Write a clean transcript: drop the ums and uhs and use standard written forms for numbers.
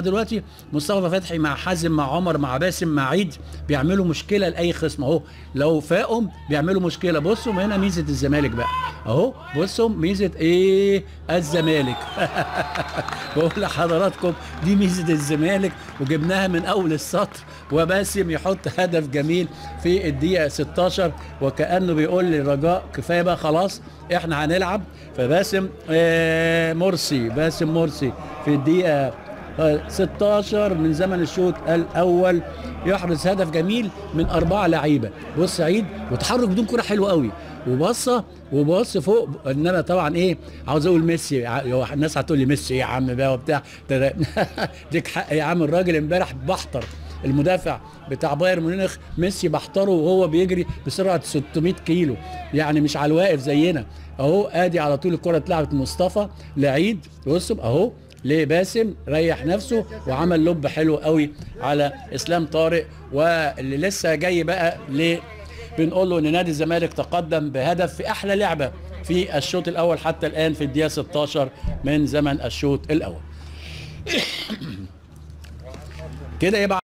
دلوقتي مصطفى فتحي مع حازم مع عمر مع باسم مع عيد بيعملوا مشكله لاي خصم اهو. لو فاقهم بيعملوا مشكله. بصوا هنا ميزه الزمالك بقى اهو. بصوا ميزه ايه الزمالك. بقول لحضراتكم دي ميزه الزمالك وجبناها من اول السطر. وباسم يحط هدف جميل في الدقيقه 16 وكانه بيقول للرجاء كفايه بقى خلاص احنا هنلعب. فباسم باسم مرسي في الدقيقه 16 من زمن الشوط الاول يحرز هدف جميل من 4 لعيبه. بص عيد وتحرك بدون كره حلو قوي وبص فوق. انما طبعا ايه عاوز اقول ميسي. الناس هتقول لي ميسي ايه يا عم بقى وبتاع. ديك حق يا عم. الراجل امبارح بحتر المدافع بتاع بايرن ميونخ ميسي بحتره وهو بيجري بسرعه 600 كيلو يعني مش على الواقف زينا اهو. ادي على طول الكره اتلعبت مصطفى لعيد. بصوا اهو لباسم ريح نفسه وعمل لوب حلو قوي على اسلام طارق. واللي لسه جاي بقى بنقول له ان نادي الزمالك تقدم بهدف في احلى لعبه في الشوط الاول حتى الان في الدقيقه 16 من زمن الشوط الاول. كده يبقى